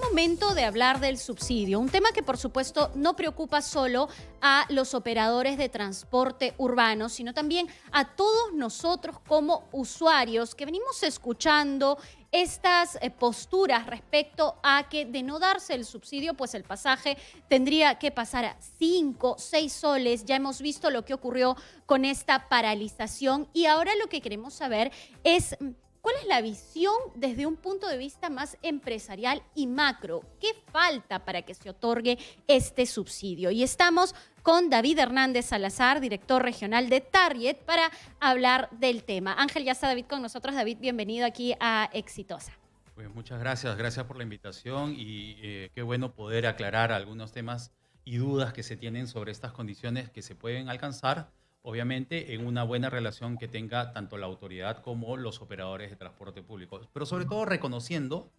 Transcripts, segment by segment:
Momento de hablar del subsidio, un tema que por supuesto no preocupa solo a los operadores de transporte urbano, sino también a todos nosotros como usuarios que venimos escuchando estas posturas respecto a que de no darse el subsidio, pues el pasaje tendría que pasar a 5, 6 soles. Ya hemos visto lo que ocurrió con esta paralización y ahora lo que queremos saber es ¿cuál es la visión desde un punto de vista más empresarial y macro? ¿Qué falta para que se otorgue este subsidio? Y estamos con David Hernández Salazar, director regional de Target, para hablar del tema. Ángel, ya está David con nosotros. David, bienvenido aquí a Exitosa. Pues muchas gracias por la invitación y qué bueno poder aclarar algunos temas y dudas que se tienen sobre estas condiciones que se pueden alcanzar, obviamente, en una buena relación que tenga tanto la autoridad como los operadores de transporte público. Pero sobre todo reconociendo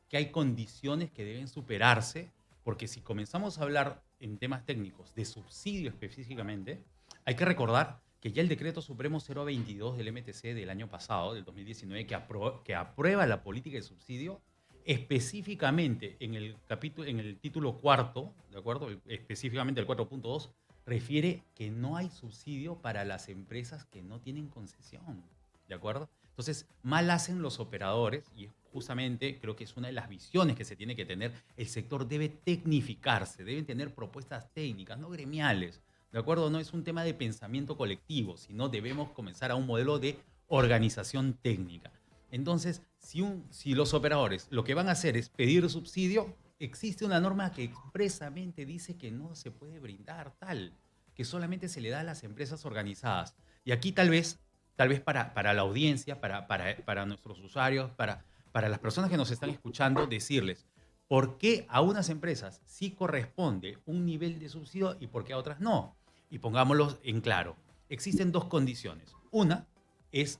que hay condiciones que deben superarse, porque si comenzamos a hablar en temas técnicos de subsidio específicamente, hay que recordar que ya el Decreto Supremo 022 del MTC del año pasado, del 2019, que aprueba la política de subsidio, específicamente en el título cuarto, ¿de acuerdo? Específicamente el 4.2, refiere que no hay subsidio para las empresas que no tienen concesión, ¿de acuerdo? Entonces, mal hacen los operadores y justamente creo que es una de las visiones que se tiene que tener. El sector debe tecnificarse, deben tener propuestas técnicas, no gremiales, ¿de acuerdo? No es un tema de pensamiento colectivo, sino debemos comenzar a un modelo de organización técnica. Entonces, si los operadores lo que van a hacer es pedir subsidio, existe una norma que expresamente dice que no se puede brindar tal, que solamente se le da a las empresas organizadas. Y aquí tal vez para la audiencia, para nuestros usuarios, para las personas que nos están escuchando, decirles por qué a unas empresas sí corresponde un nivel de subsidio y por qué a otras no. Y pongámoslo en claro. Existen dos condiciones. Una es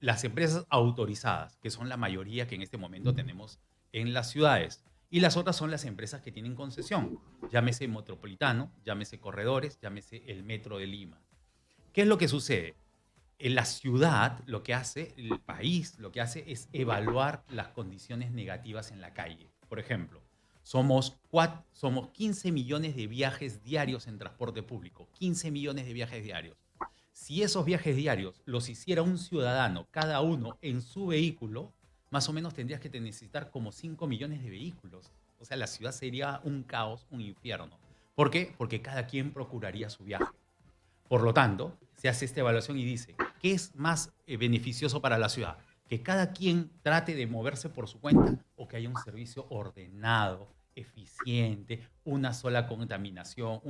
las empresas autorizadas, que son la mayoría que en este momento tenemos en las ciudades. Y las otras son las empresas que tienen concesión, llámese Metropolitano, llámese Corredores, llámese el Metro de Lima. ¿Qué es lo que sucede? En la ciudad, lo que hace, el país, lo que hace es evaluar las condiciones negativas en la calle. Por ejemplo, somos 15 millones de viajes diarios en transporte público, 15 millones de viajes diarios. Si esos viajes diarios los hiciera un ciudadano, cada uno en su vehículo, más o menos tendrías que necesitar como 5 millones de vehículos. O sea, la ciudad sería un caos, un infierno. ¿Por qué? Porque cada quien procuraría su viaje. Por lo tanto, se hace esta evaluación y dice, ¿qué es más beneficioso para la ciudad? ¿Que cada quien trate de moverse por su cuenta o que haya un servicio ordenado, eficiente, una sola contaminación,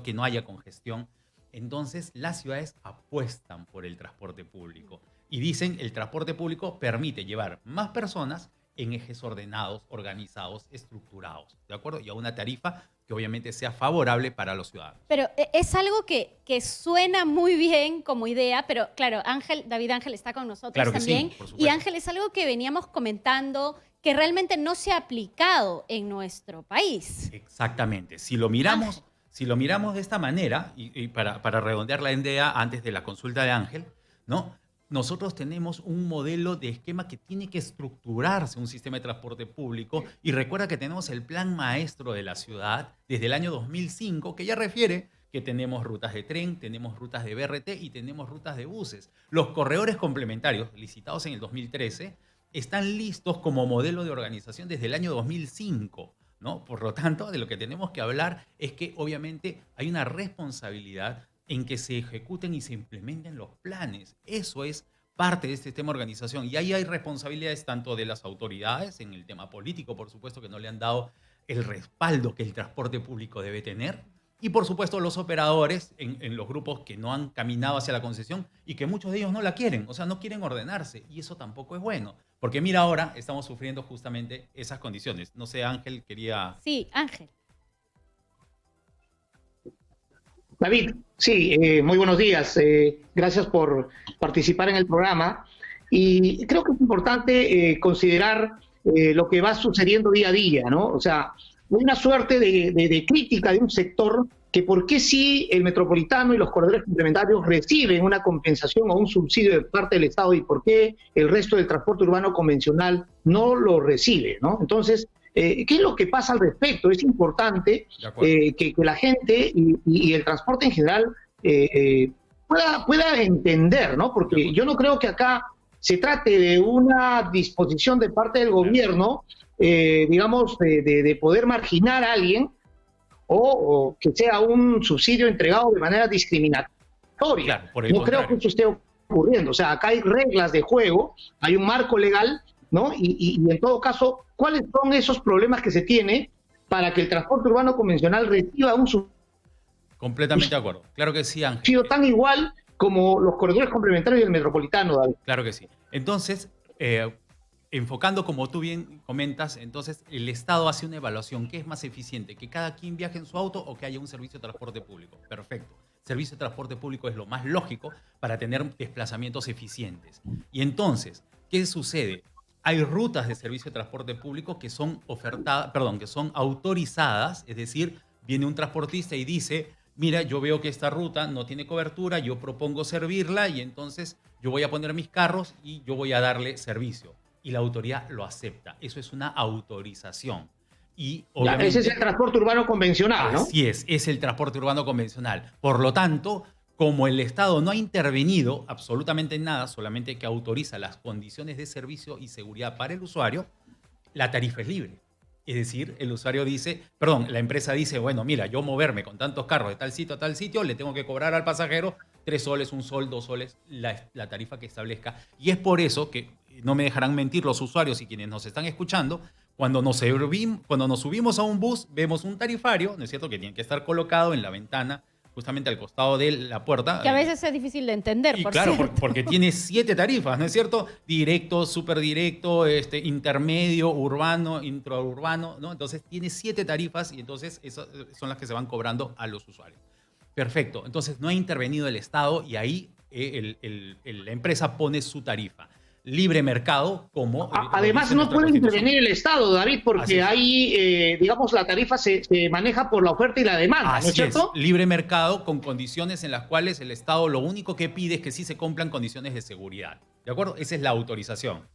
que no haya congestión? Entonces, las ciudades apuestan por el transporte público. Y dicen, el transporte público permite llevar más personas en ejes ordenados, organizados, estructurados, ¿de acuerdo? Y a una tarifa que obviamente sea favorable para los ciudadanos. Pero es algo que suena muy bien como idea, pero claro, David Ángel está con nosotros claro que también. Sí, por supuesto. Y Ángel, es algo que veníamos comentando que realmente no se ha aplicado en nuestro país. Exactamente. Si lo miramos de esta manera, y para redondear la idea antes de la consulta de Ángel, ¿no? Nosotros tenemos un modelo de esquema que tiene que estructurarse un sistema de transporte público y recuerda que tenemos el plan maestro de la ciudad desde el año 2005 que ya refiere que tenemos rutas de tren, tenemos rutas de BRT y tenemos rutas de buses. Los corredores complementarios licitados en el 2013 están listos como modelo de organización desde el año 2005, ¿no? Por lo tanto, de lo que tenemos que hablar es que obviamente hay una responsabilidad en que se ejecuten y se implementen los planes. Eso es parte de este tema de organización. Y ahí hay responsabilidades tanto de las autoridades, en el tema político, por supuesto, que no le han dado el respaldo que el transporte público debe tener, y por supuesto los operadores en los grupos que no han caminado hacia la concesión y que muchos de ellos no la quieren, o sea, no quieren ordenarse, y eso tampoco es bueno. Porque mira, ahora estamos sufriendo justamente esas condiciones. No sé, Ángel, quería... Sí, Ángel. David, sí, muy buenos días. Gracias por participar en el programa. Y creo que es importante considerar lo que va sucediendo día a día, ¿no? O sea, una suerte de crítica de un sector que por qué sí el metropolitano y los corredores complementarios reciben una compensación o un subsidio de parte del Estado y por qué el resto del transporte urbano convencional no lo recibe, ¿no? Entonces, ¿qué es lo que pasa al respecto? Es importante que la gente y el transporte en general pueda entender, ¿no? Porque yo no creo que acá se trate de una disposición de parte del gobierno, digamos, de poder marginar a alguien o que sea un subsidio entregado de manera discriminatoria. Claro, no creo que eso esté ocurriendo. O sea, acá hay reglas de juego, hay un marco legal, ¿no? Y en todo caso, ¿cuáles son esos problemas que se tiene para que el transporte urbano convencional reciba un subsidio? Completamente de acuerdo. Claro que sí, Ángel. Sido tan igual como los corredores complementarios del metropolitano, David. Claro que sí. Entonces, enfocando como tú bien comentas, entonces el Estado hace una evaluación. ¿Qué es más eficiente? ¿Que cada quien viaje en su auto o que haya un servicio de transporte público? Perfecto. Servicio de transporte público es lo más lógico para tener desplazamientos eficientes. Y entonces, ¿qué sucede? Hay rutas de servicio de transporte público que son que son autorizadas, es decir, viene un transportista y dice: mira, yo veo que esta ruta no tiene cobertura, yo propongo servirla y entonces yo voy a poner mis carros y yo voy a darle servicio. Y la autoridad lo acepta. Eso es una autorización. Y obviamente, ese es el transporte urbano convencional, ¿no? Así es el transporte urbano convencional. Por lo tanto, como el Estado no ha intervenido absolutamente en nada, solamente que autoriza las condiciones de servicio y seguridad para el usuario, la tarifa es libre. Es decir, el usuario dice, la empresa dice, bueno, mira, yo moverme con tantos carros de tal sitio a tal sitio, le tengo que cobrar al pasajero 3 soles, 1 sol, 2 soles, la tarifa que establezca. Y es por eso que, no me dejarán mentir los usuarios y quienes nos están escuchando, cuando nos subimos a un bus, vemos un tarifario, ¿no es cierto?, que tiene que estar colocado en la ventana, justamente al costado de la puerta. Que a veces es difícil de entender, por claro, cierto. porque tiene 7 tarifas, ¿no es cierto? Directo, superdirecto, intermedio, urbano, intraurbano, ¿no? Entonces tiene 7 tarifas y entonces esas son las que se van cobrando a los usuarios. Perfecto. Entonces no ha intervenido el Estado y ahí la empresa pone su tarifa. Libre mercado, como... Además, no puede intervenir el Estado, David, porque ahí, digamos, la tarifa se maneja por la oferta y la demanda, ¿no es cierto? Libre mercado con condiciones en las cuales el Estado lo único que pide es que sí se cumplan condiciones de seguridad. ¿De acuerdo? Esa es la autorización.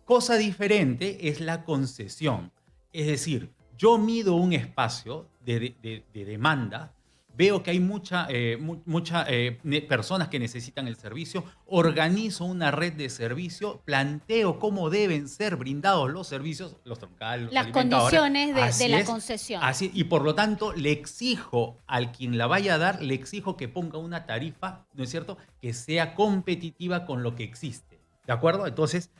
Cosa diferente es la concesión. Es decir, yo mido un espacio de demanda, veo que hay muchas personas que necesitan el servicio, organizo una red de servicio, planteo cómo deben ser brindados los servicios, los troncales, los alimentadores. Las condiciones de la concesión. Así, y por lo tanto, le exijo al quien la vaya a dar, le exijo que ponga una tarifa, ¿no es cierto?, que sea competitiva con lo que existe. ¿De acuerdo? Entonces,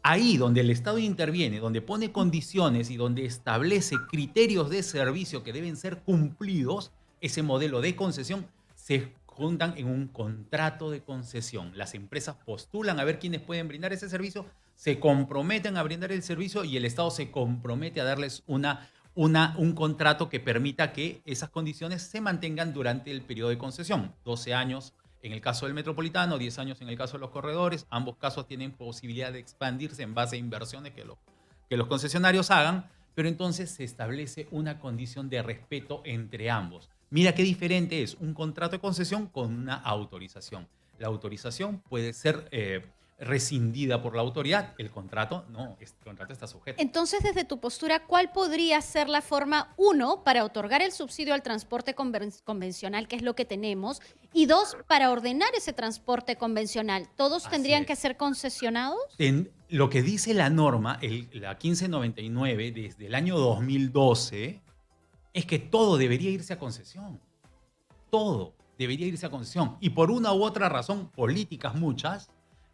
ahí donde el Estado interviene, donde pone condiciones y donde establece criterios de servicio que deben ser cumplidos, ese modelo de concesión se juntan en un contrato de concesión. Las empresas postulan a ver quiénes pueden brindar ese servicio, se comprometen a brindar el servicio y el Estado se compromete a darles un contrato que permita que esas condiciones se mantengan durante el periodo de concesión. 12 años en el caso del metropolitano, 10 años en el caso de los corredores. Ambos casos tienen posibilidad de expandirse en base a inversiones que los concesionarios hagan, pero entonces se establece una condición de respeto entre ambos. Mira qué diferente es un contrato de concesión con una autorización. La autorización puede ser rescindida por la autoridad, el contrato no, el contrato está sujeto. Entonces, desde tu postura, ¿cuál podría ser la forma, 1, para otorgar el subsidio al transporte convencional, que es lo que tenemos, y 2, para ordenar ese transporte convencional? ¿Todos tendrían que ser concesionados? Lo que dice la norma, la 1599, desde el año 2012, es que todo debería irse a concesión. Todo debería irse a concesión. Y por una u otra razón, políticas muchas,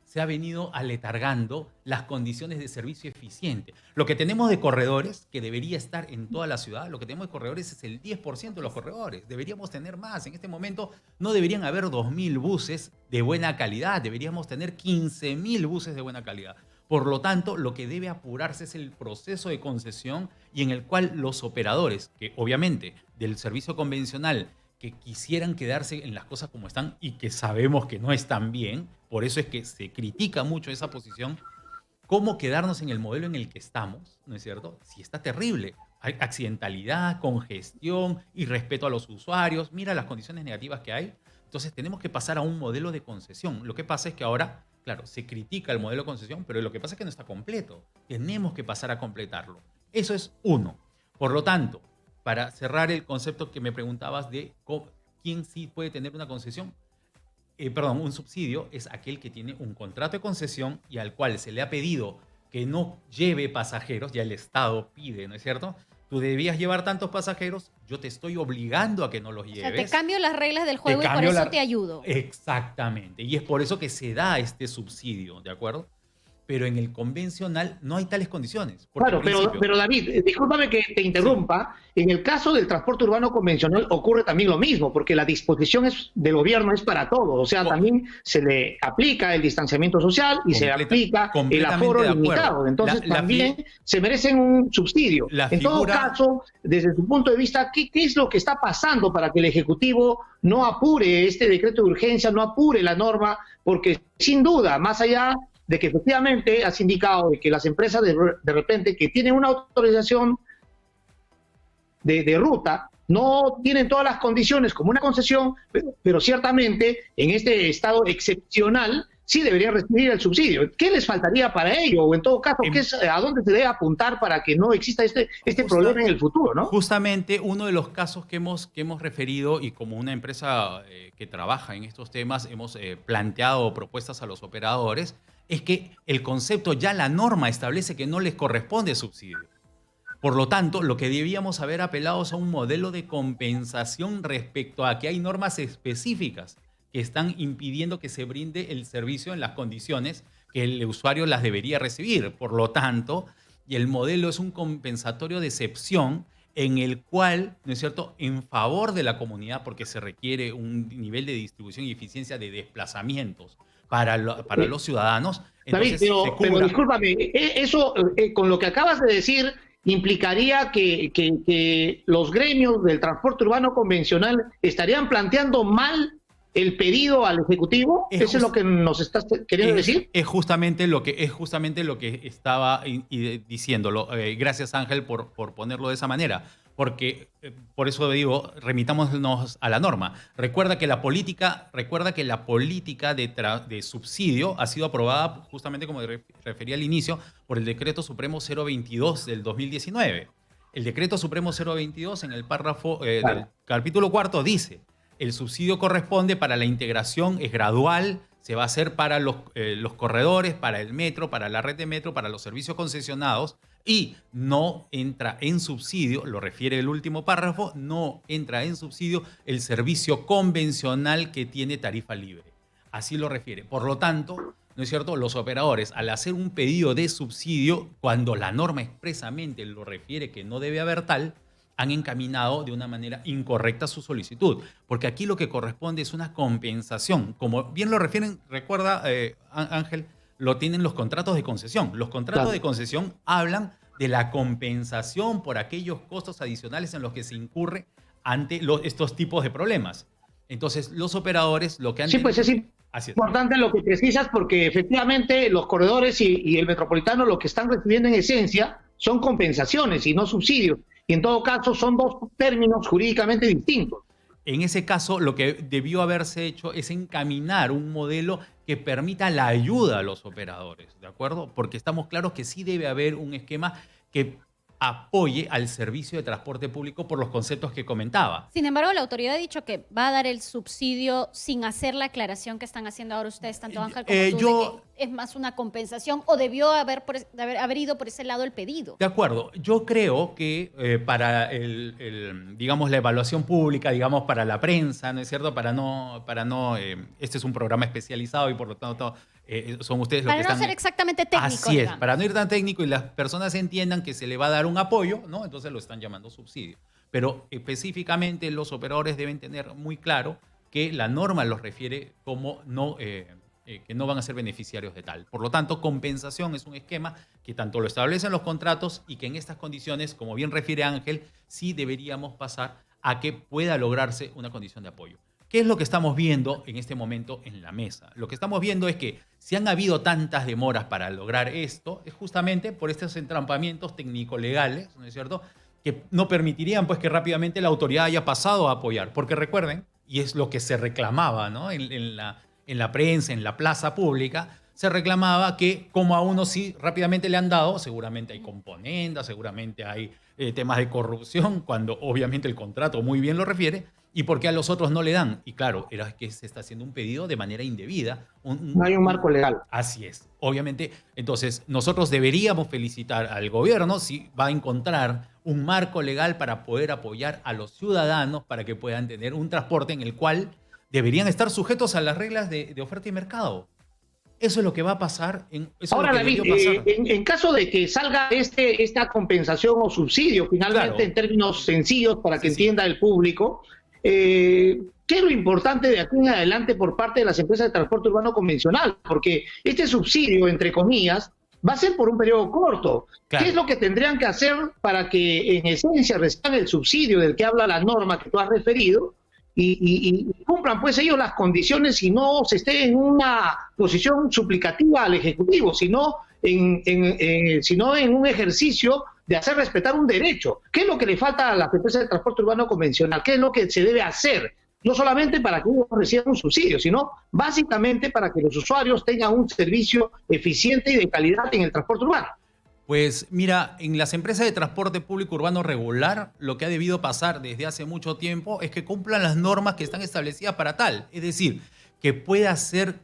se ha venido aletargando las condiciones de servicio eficiente. Lo que tenemos de corredores, que debería estar en toda la ciudad, lo que tenemos de corredores es el 10% de los corredores. Deberíamos tener más. En este momento no deberían haber 2.000 buses de buena calidad. Deberíamos tener 15.000 buses de buena calidad. Por lo tanto, lo que debe apurarse es el proceso de concesión y en el cual los operadores, que obviamente del servicio convencional, que quisieran quedarse en las cosas como están y que sabemos que no están bien, por eso es que se critica mucho esa posición, cómo quedarnos en el modelo en el que estamos, ¿no es cierto? Si está terrible. Hay accidentalidad, congestión, irrespeto a los usuarios. Mira las condiciones negativas que hay. Entonces tenemos que pasar a un modelo de concesión. Lo que pasa es que ahora, claro, se critica el modelo de concesión, pero lo que pasa es que no está completo. Tenemos que pasar a completarlo. Eso es uno. Por lo tanto, para cerrar el concepto que me preguntabas de quién sí puede tener una concesión, un subsidio es aquel que tiene un contrato de concesión y al cual se le ha pedido que no lleve pasajeros, ya el Estado pide, ¿no es cierto? Tú debías llevar tantos pasajeros, yo te estoy obligando a que no los lleves. O sea, te cambio las reglas del juego y por eso te ayudo. Exactamente, y es por eso que se da este subsidio, ¿de acuerdo? Pero en el convencional no hay tales condiciones. Claro, pero David, discúlpame que te interrumpa. Sí. En el caso del transporte urbano convencional ocurre también lo mismo, porque la disposición del gobierno es para todo. O sea, también se le aplica el distanciamiento social y se aplica el aforo limitado. Entonces también se merecen un subsidio. En todo caso, desde tu punto de vista, ¿qué es lo que está pasando para que el Ejecutivo no apure este decreto de urgencia, no apure la norma? Porque sin duda, más allá de que efectivamente has indicado de que las empresas de repente que tienen una autorización de ruta no tienen todas las condiciones como una concesión, pero ciertamente en este estado excepcional sí deberían recibir el subsidio. ¿Qué les faltaría para ello? O en todo caso, ¿a dónde se debe apuntar para que no exista este problema en el futuro, ¿no? Justamente uno de los casos que hemos referido, y como una empresa que trabaja en estos temas, hemos planteado propuestas a los operadores, es que el concepto, ya la norma establece que no les corresponde subsidio. Por lo tanto, lo que debíamos haber apelado es a un modelo de compensación respecto a que hay normas específicas que están impidiendo que se brinde el servicio en las condiciones que el usuario las debería recibir. Por lo tanto, y el modelo es un compensatorio de excepción en el cual, ¿no es cierto?, en favor de la comunidad, porque se requiere un nivel de distribución y eficiencia de desplazamientos para los ciudadanos. David, pero discúlpame, eso con lo que acabas de decir implicaría que los gremios del transporte urbano convencional estarían planteando mal el pedido al Ejecutivo. ¿Eso es lo que nos estás queriendo decir? Es justamente lo que estaba diciéndolo. Gracias, Ángel, por ponerlo de esa manera. Porque, por eso digo, remitámonos a la norma. Recuerda que la política de subsidio ha sido aprobada, justamente como refería al inicio, por el Decreto Supremo 022 del 2019. El Decreto Supremo 022, en el párrafo del capítulo 4, dice: el subsidio corresponde para la integración, es gradual, se va a hacer para los corredores, para el metro, para la red de metro, para los servicios concesionados, y no entra en subsidio, lo refiere el último párrafo, no entra en subsidio el servicio convencional que tiene tarifa libre. Así lo refiere. Por lo tanto, ¿no es cierto?, los operadores, al hacer un pedido de subsidio, cuando la norma expresamente lo refiere que no debe haber tal, han encaminado de una manera incorrecta su solicitud, porque aquí lo que corresponde es una compensación. Como bien lo refieren, recuerda, Ángel, lo tienen los contratos de concesión. Los contratos de concesión hablan de la compensación por aquellos costos adicionales en los que se incurre ante estos tipos de problemas. Entonces, los operadores lo que han... Sí, pues es importante lo que precisas, porque efectivamente los corredores y el metropolitano lo que están recibiendo en esencia son compensaciones y no subsidios. Y en todo caso son dos términos jurídicamente distintos. En ese caso, lo que debió haberse hecho es encaminar un modelo que permita la ayuda a los operadores, ¿de acuerdo? Porque estamos claros que sí debe haber un esquema que apoye al servicio de transporte público por los conceptos que comentaba. Sin embargo, la autoridad ha dicho que va a dar el subsidio sin hacer la aclaración que están haciendo ahora ustedes, tanto Ángel como tú, de que es más una compensación, o debió haber ido por ese lado el pedido. De acuerdo. Yo creo que para digamos, la evaluación pública, digamos, para la prensa, ¿no es cierto? Este es un programa especializado y por lo tanto son ustedes los que están... Para no ser exactamente técnico. Así es, para no ir tan técnico y las personas entiendan que se le va a dar un apoyo, ¿no? Entonces lo están llamando subsidio. Pero específicamente los operadores deben tener muy claro que la norma los refiere como que no van a ser beneficiarios de tal. Por lo tanto, compensación es un esquema que tanto lo establecen los contratos y que en estas condiciones, como bien refiere Ángel, sí deberíamos pasar a que pueda lograrse una condición de apoyo. ¿Qué es lo que estamos viendo en este momento en la mesa? Lo que estamos viendo es que si han habido tantas demoras para lograr esto, es justamente por estos entrampamientos técnico-legales, ¿no es cierto?, que no permitirían pues, que rápidamente la autoridad haya pasado a apoyar. Porque recuerden, y es lo que se reclamaba, ¿no?, en la prensa, en la plaza pública, se reclamaba que como a uno sí rápidamente le han dado, seguramente hay componendas, seguramente hay temas de corrupción, cuando obviamente el contrato muy bien lo refiere, y por qué a los otros no le dan. Y claro, era que se está haciendo un pedido de manera indebida. No hay un marco legal. Así es, obviamente. Entonces, nosotros deberíamos felicitar al gobierno si va a encontrar un marco legal para poder apoyar a los ciudadanos para que puedan tener un transporte en el cual deberían estar sujetos a las reglas de oferta y mercado. Eso es lo que va a pasar. Ahora, David, en caso de que salga esta compensación o subsidio, finalmente, claro, en términos sencillos para que entienda el público, ¿qué es lo importante de aquí en adelante por parte de las empresas de transporte urbano convencional? Porque este subsidio, entre comillas, va a ser por un periodo corto. Claro. ¿Qué es lo que tendrían que hacer para que en esencia reciban el subsidio del que habla la norma que tú has referido y cumplan pues ellos las condiciones y no se esté en una posición suplicativa al Ejecutivo, sino en un ejercicio de hacer respetar un derecho? ¿Qué es lo que le falta a las empresas de transporte urbano convencional? ¿Qué es lo que se debe hacer? No solamente para que ellos reciban un subsidio, sino básicamente para que los usuarios tengan un servicio eficiente y de calidad en el transporte urbano. Pues mira, en las empresas de transporte público urbano regular, lo que ha debido pasar desde hace mucho tiempo es que cumplan las normas que están establecidas para tal. Es decir, que pueda ser,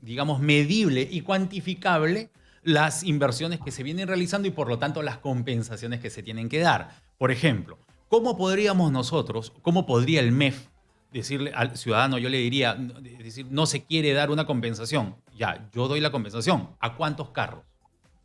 digamos, medible y cuantificable las inversiones que se vienen realizando y por lo tanto las compensaciones que se tienen que dar. Por ejemplo, ¿cómo podríamos nosotros, cómo podría el MEF decirle al ciudadano, yo le diría, decir, no se quiere dar una compensación? Ya, yo doy la compensación. ¿A cuántos carros?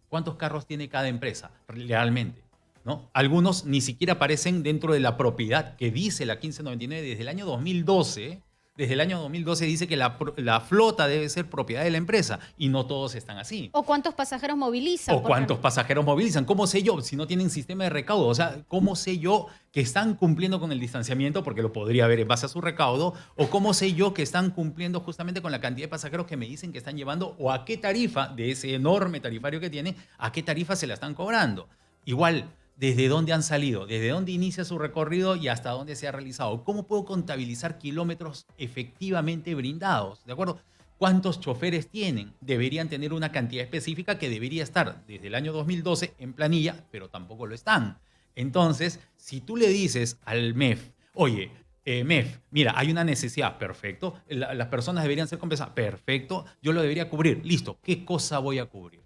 ¿Cuántos carros tiene cada empresa realmente? ¿No? Algunos ni siquiera aparecen dentro de la propiedad que dice la 1599 desde el año 2012. Desde el año 2012 dice que la flota debe ser propiedad de la empresa y no todos están así. ¿O cuántos pasajeros movilizan? ¿O cuántos pasajeros movilizan? ¿Cómo sé yo si no tienen sistema de recaudo? O sea, ¿cómo sé yo que están cumpliendo con el distanciamiento? Porque lo podría ver en base a su recaudo. ¿O cómo sé yo que están cumpliendo justamente con la cantidad de pasajeros que me dicen que están llevando? ¿O a qué tarifa de ese enorme tarifario que tiene, a qué tarifa se la están cobrando? Igual, ¿desde dónde han salido? ¿Desde dónde inicia su recorrido y hasta dónde se ha realizado? ¿Cómo puedo contabilizar kilómetros efectivamente brindados? ¿De acuerdo? ¿Cuántos choferes tienen? Deberían tener una cantidad específica que debería estar desde el año 2012 en planilla, pero tampoco lo están. Entonces, si tú le dices al MEF, oye, MEF, mira, hay una necesidad, perfecto, las personas deberían ser compensadas, perfecto, yo lo debería cubrir, listo, ¿qué cosa voy a cubrir?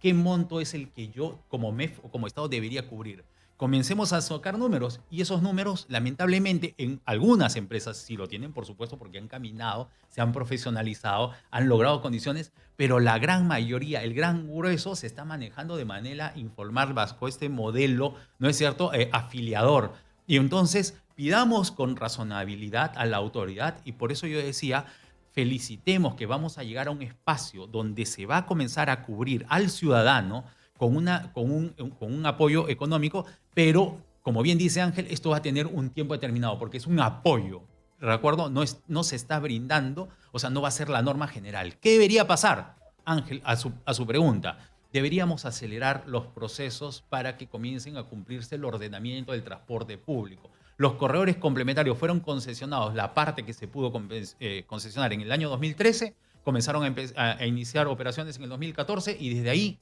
¿Qué monto es el que yo como MEF o como Estado debería cubrir? Comencemos a sacar números y esos números, lamentablemente, en algunas empresas sí lo tienen, por supuesto, porque han caminado, se han profesionalizado, han logrado condiciones, pero la gran mayoría, el gran grueso, se está manejando de manera informal bajo este modelo, ¿no es cierto?, afiliador. Y entonces pidamos con razonabilidad a la autoridad y por eso yo decía, felicitemos que vamos a llegar a un espacio donde se va a comenzar a cubrir al ciudadano con un apoyo económico, pero, como bien dice Ángel, esto va a tener un tiempo determinado, porque es un apoyo, ¿de acuerdo? No se está brindando, o sea, no va a ser la norma general. ¿Qué debería pasar, Ángel, a su pregunta? Deberíamos acelerar los procesos para que comiencen a cumplirse el ordenamiento del transporte público. Los corredores complementarios fueron concesionados, la parte que se pudo concesionar en el año 2013, comenzaron a iniciar operaciones en el 2014 y desde ahí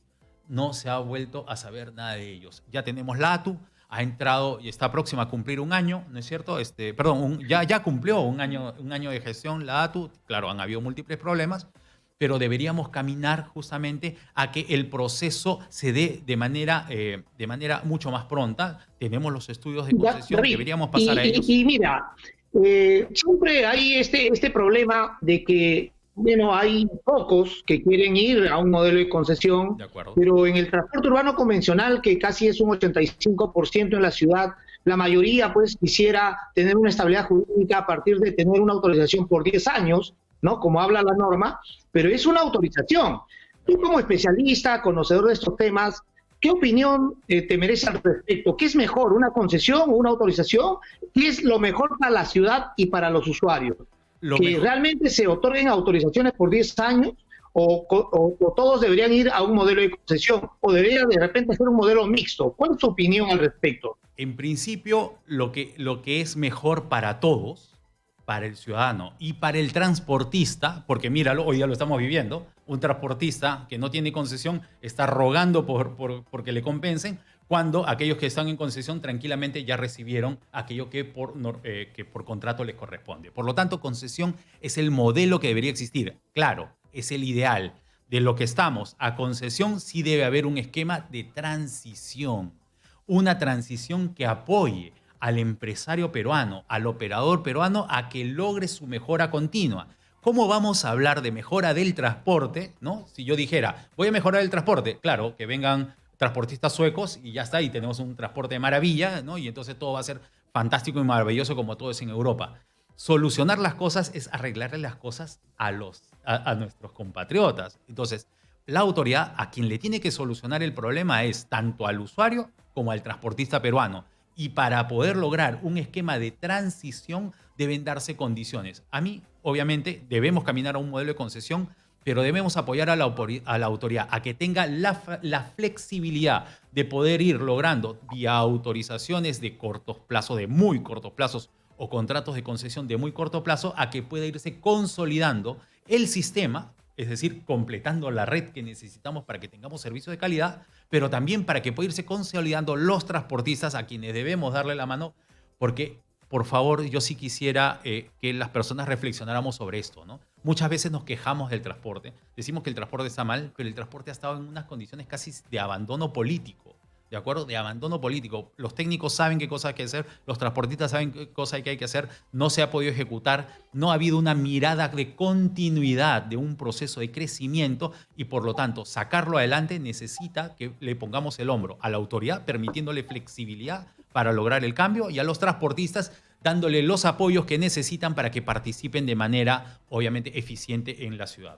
no se ha vuelto a saber nada de ellos. Ya tenemos la ATU, ha entrado y está próxima a cumplir un año, ¿no es cierto? Ya cumplió un año de gestión la ATU, claro, han habido múltiples problemas, pero deberíamos caminar justamente a que el proceso se dé de manera mucho más pronta. Tenemos los estudios de concesión, deberíamos pasar a ellos. Y mira, siempre hay este problema de que, bueno, hay pocos que quieren ir a un modelo de concesión, pero en el transporte urbano convencional, que casi es un 85% en la ciudad, la mayoría pues quisiera tener una estabilidad jurídica a partir de tener una autorización por 10 años, ¿no? Como habla la norma, pero es una autorización. Tú como especialista, conocedor de estos temas, ¿qué opinión te merece al respecto? ¿Qué es mejor, una concesión o una autorización? ¿Qué es lo mejor para la ciudad y para los usuarios? Lo que mejor- realmente se otorguen autorizaciones por 10 años o todos deberían ir a un modelo de concesión o debería de repente ser un modelo mixto. ¿Cuál es su opinión al respecto? En principio, lo que es mejor para todos, para el ciudadano y para el transportista, porque míralo, hoy ya lo estamos viviendo, un transportista que no tiene concesión está rogando porque le compensen, cuando aquellos que están en concesión tranquilamente ya recibieron aquello que por contrato les corresponde. Por lo tanto, concesión es el modelo que debería existir. Claro, es el ideal. De lo que estamos a concesión, sí debe haber un esquema de transición, una transición que apoye al empresario peruano, al operador peruano, a que logre su mejora continua. ¿Cómo vamos a hablar de mejora del transporte, ¿no? Si yo dijera, voy a mejorar el transporte, claro, que vengan transportistas suecos y ya está, y tenemos un transporte de maravilla, ¿no? Y entonces todo va a ser fantástico y maravilloso como todo es en Europa. Solucionar las cosas es arreglarle las cosas a nuestros compatriotas. Entonces, la autoridad a quien le tiene que solucionar el problema es tanto al usuario como al transportista peruano. Y para poder lograr un esquema de transición deben darse condiciones. A mí, obviamente, debemos caminar a un modelo de concesión, pero debemos apoyar a la autoridad a que tenga la flexibilidad de poder ir logrando vía autorizaciones de cortos plazos, de muy cortos plazos, o contratos de concesión de muy corto plazo, a que pueda irse consolidando el sistema, es decir, completando la red que necesitamos para que tengamos servicios de calidad, pero también para que pueda irse consolidando los transportistas a quienes debemos darle la mano, porque, por favor, yo sí quisiera que las personas reflexionáramos sobre esto, ¿no? Muchas veces nos quejamos del transporte, decimos que el transporte está mal, pero el transporte ha estado en unas condiciones casi de abandono político. ¿De acuerdo? De abandono político. Los técnicos saben qué cosa hay que hacer, los transportistas saben qué cosa hay que hacer, no se ha podido ejecutar, no ha habido una mirada de continuidad de un proceso de crecimiento y por lo tanto sacarlo adelante necesita que le pongamos el hombro a la autoridad, permitiéndole flexibilidad para lograr el cambio y a los transportistas dándole los apoyos que necesitan para que participen de manera obviamente eficiente en la ciudad.